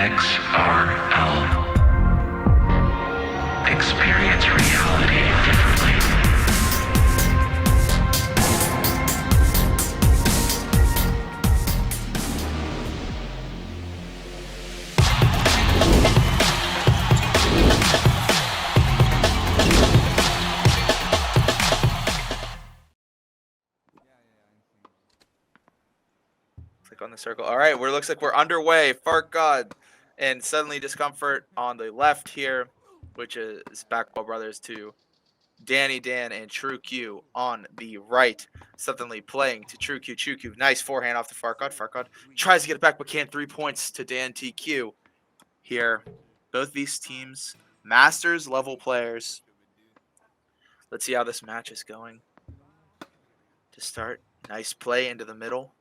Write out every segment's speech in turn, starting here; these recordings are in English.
XRL. Experience reality differently. Click on the circle. All right, looks like we're underway. Fart God and Suddenly Discomfort on the left here, which is Backwell Brothers to Danny Dan and True Q on the right. Suddenly playing to True Q. True Q. Nice forehand off the Fart God. Fart God tries to get it back, but can't. 3 points to DanTQ here. Both these teams, Masters level players. Let's see how this match is going. To start, nice play into the middle.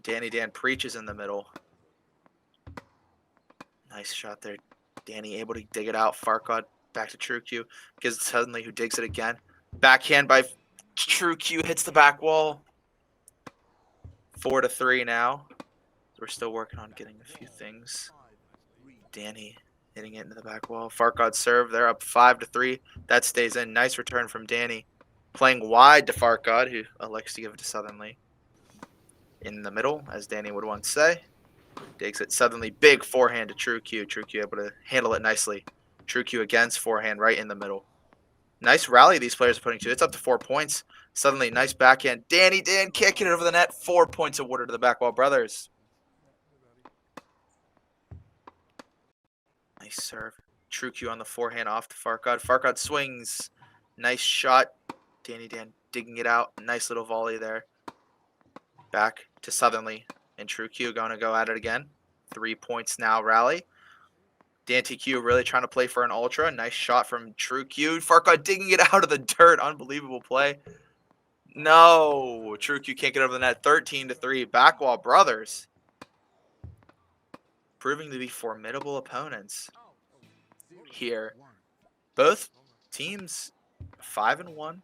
Danny Dan preaches in the middle. Nice shot there. Danny able to dig it out. Farkad back to True Q. Gives it Suddenly, who digs it again. Backhand by True Q hits the back wall. 4-3 now. We're still working on getting a few things. Danny hitting it into the back wall. Farkad serve. They're up 5-3. That stays in. Nice return from Danny. Playing wide to Farkad, who elects to give it to Suddenly. In the middle, as Danny would once say. Digs it Suddenly. Big forehand to True Q. True Q able to handle it nicely. True Q against forehand right in the middle. Nice rally these players are putting to. It's up to 4 points. Suddenly, nice backhand. Danny Dan kicking it over the net. 4 points awarded to the Backwell Brothers. Nice serve. True Q on the forehand off to Farkad. Farkad swings. Nice shot. Danny Dan digging it out. Nice little volley there. Back to Suddenly. And True Q going to go at it again. 3 points now rally. DanTQ really trying to play for an ultra. Nice shot from True Q. Farkad digging it out of the dirt. Unbelievable play. No. True Q can't get over the net. 13-3. Backwell Brothers. Proving to be formidable opponents here. Both teams 5-1.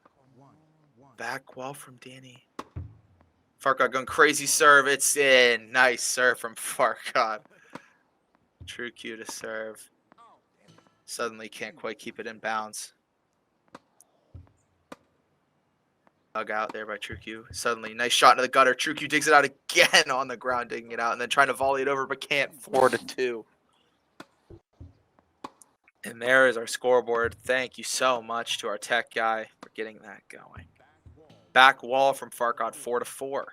Backwell from Danny. Farkad going crazy serve. It's in. Nice serve from Farkad. True Q to serve. Suddenly can't quite keep it in bounds. Dug out there by True Q. Suddenly, nice shot into the gutter. True Q digs it out again on the ground, digging it out, and then trying to volley it over, but can't. 4-2. And there is our scoreboard. Thank you so much to our tech guy for getting that going. Back wall from Farkad, 4-4.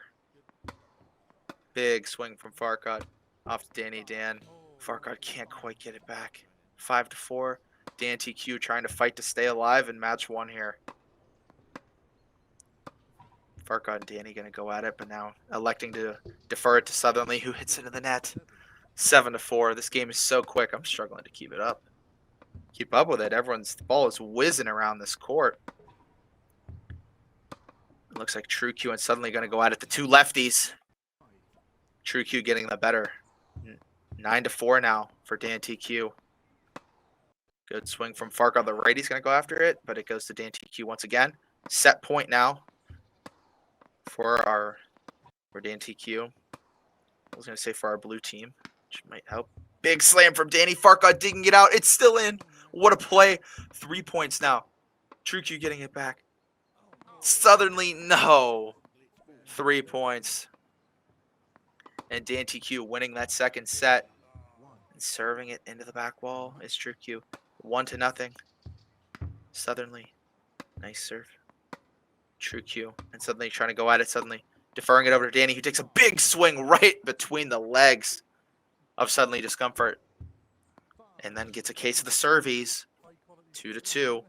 Big swing from Farkad off to Danny Dan. Farkad can't quite get it back. 5-4. DanTQ trying to fight to stay alive in match 1 here. Farkad and Danny going to go at it, but now electing to defer it to Suddenly, who hits into the net. 7-4. This game is so quick. I'm struggling to keep it up. Keep up with it. The ball is whizzing around this court. It looks like True Q and Suddenly going to go at it. The two lefties. True Q getting the better. 9-4 now for DanTQ. Good swing from Farkad on the right. He's going to go after it, but it goes to DanTQ once again. Set point now for DanTQ. I was going to say for our blue team, which might help. Big slam from Danny. Farkad digging it out. It's still in. What a play. 3 points now. True Q getting it back. Suddenly, no. 3 points. And DanTQ winning that second set. And serving it into the back wall is True Q. 1-0. Suddenly. Nice serve. True Q. And Suddenly trying to go at it. Suddenly deferring it over to Danny, who takes a big swing right between the legs of Suddenly Discomfort. And then gets a case of the servies. 2-2.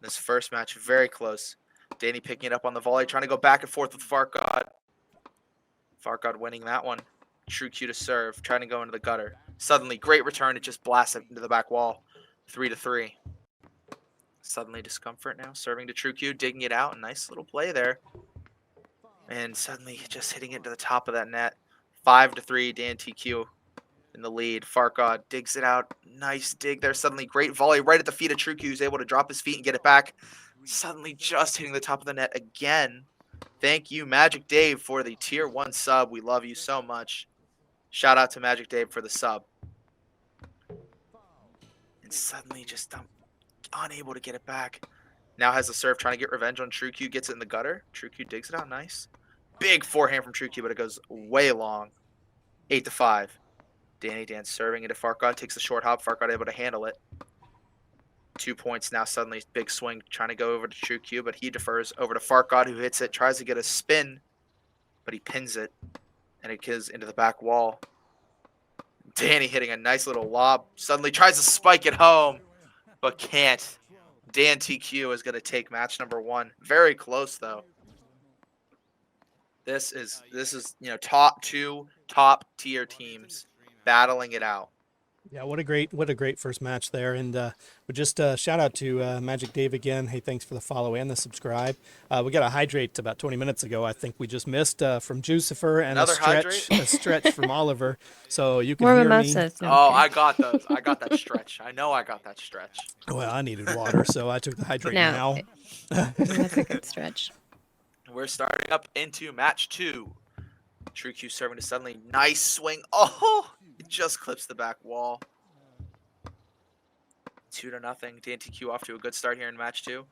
This first match, very close. Danny picking it up on the volley, trying to go back and forth with Farkad. Farkad winning that one. True Q to serve, trying to go into the gutter. Suddenly, great return. It just blasts it into the back wall. 3-3. Suddenly Discomfort now, serving to True Q, digging it out. Nice little play there. And Suddenly just hitting it to the top of that net. 5-3, DanTQ in the lead. Farkad digs it out. Nice dig there. Suddenly, great volley right at the feet of True Q. He's able to drop his feet and get it back. Suddenly just hitting the top of the net again. Thank you, Magic Dave, for the Tier 1 sub. We love you so much. Shout out to Magic Dave for the sub. Suddenly just unable to get it back. Now has the serve, trying to get revenge on TrueQ. Gets it in the gutter. TrueQ digs it out. Nice. Big forehand from TrueQ, but it goes way long. 8-5. Dan serving into Farkad. Takes the short hop. Farkad able to handle it. 2 points now. Suddenly, big swing. Trying to go over to TrueQ, but he defers over to Farkad, who hits it. Tries to get a spin, but he pins it. And it goes into the back wall. Danny hitting a nice little lob. Suddenly tries to spike it home, but can't. DanTQ is going to take match number 1. Very close, though. This is top 2 top tier teams battling it out. Yeah, what a great first match there, and we just shout out to Magic Dave again. Hey, thanks for the follow and the subscribe. We got a hydrate about 20 minutes ago. I think we just missed from Jucifer and Another a stretch from Oliver. So you can More hear mimosas. me. No, Oh, okay. I got those. I got that stretch. I know I got that stretch. Well, I needed water, so I took the hydrate No. now. That's a good stretch. We're starting up into match 2. TrueQ serving to Suddenly. Nice swing. Oh, it just clips the back wall. 2-0. DanTQ off to a good start here in match 2.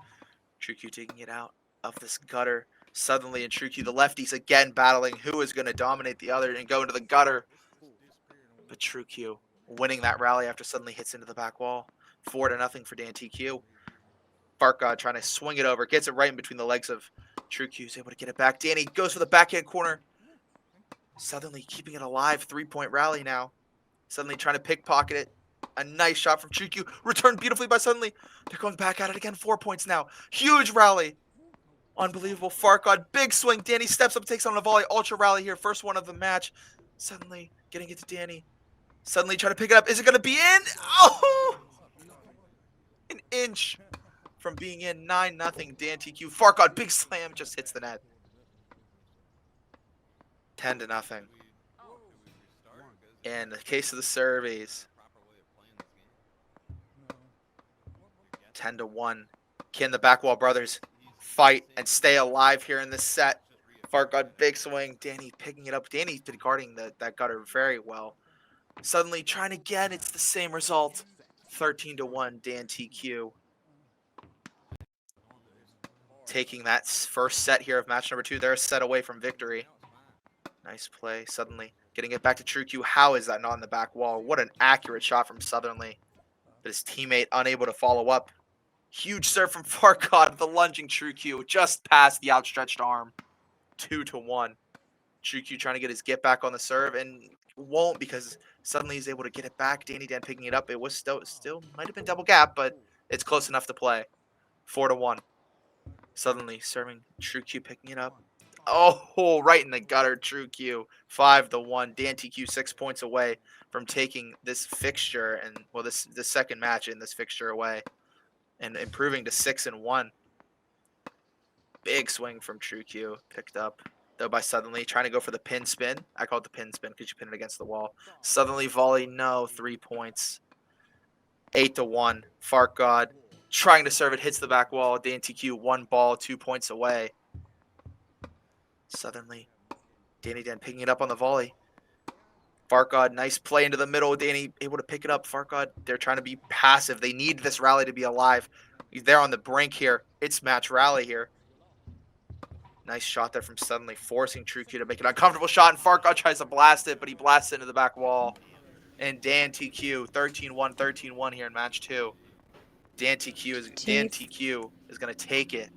TrueQ taking it out of this gutter. Suddenly, and TrueQ, the lefties again battling who is going to dominate the other and go into the gutter. But TrueQ winning that rally after Suddenly hits into the back wall. 4-0 for DanTQ. Farkad trying to swing it over. Gets it right in between the legs of TrueQ. Is able to get it back. Danny goes for the backhand corner. Suddenly keeping it alive. 3-point rally now. Suddenly trying to pickpocket it. A nice shot from TrueQ. Returned beautifully by Suddenly. They're going back at it again. 4 points now. Huge rally. Unbelievable. Farkad. Big swing. Danny steps up, takes on a volley. Ultra rally here. First one of the match. Suddenly getting it to Danny. Suddenly trying to pick it up. Is it going to be in? Oh! An inch from being in. 9-0. DanTQ. Farkad. Big slam. Just hits the net. 10-0. In the case of the surveys, 10-1. Can the Backwall brothers fight and stay alive here in this set? Farkad, big swing. Danny picking it up. Danny's been guarding that gutter very well. Suddenly trying again. It's the same result. 13-1. DanTQ taking that first set here of match number 2. They're a set away from victory. Nice play. Suddenly getting it back to TrueQ. How is that not on the back wall? What an accurate shot from Suddenly. But his teammate unable to follow up. Huge serve from Farkad. The lunging TrueQ just past the outstretched arm. 2-1. TrueQ trying to get his get back on the serve and won't because Suddenly he's able to get it back. Dan picking it up. It was still might have been double gap, but it's close enough to play. 4-1. Suddenly serving TrueQ picking it up. Oh, right in the gutter, TrueQ. 5-1. DanTQ 6 points away from taking this fixture and this second match in this fixture away and improving to 6-1. Big swing from TrueQ, picked up though by Suddenly, trying to go for the pin spin. I call it the pin spin because you pin it against the wall. Suddenly volley, no, 3 points. 8-1. Farkad trying to serve it, hits the back wall. DanTQ 1 ball, 2 points away. Suddenly, Danny picking it up on the volley. Farkad, nice play into the middle. Danny able to pick it up. Farkad, they're trying to be passive. They need this rally to be alive. They're on the brink here. It's match rally here. Nice shot there from Suddenly, forcing TrueQ to make an uncomfortable shot, and Farkad tries to blast it, but he blasts it into the back wall. And DanTQ, 13-1 here in match 2. DanTQ is going to take it.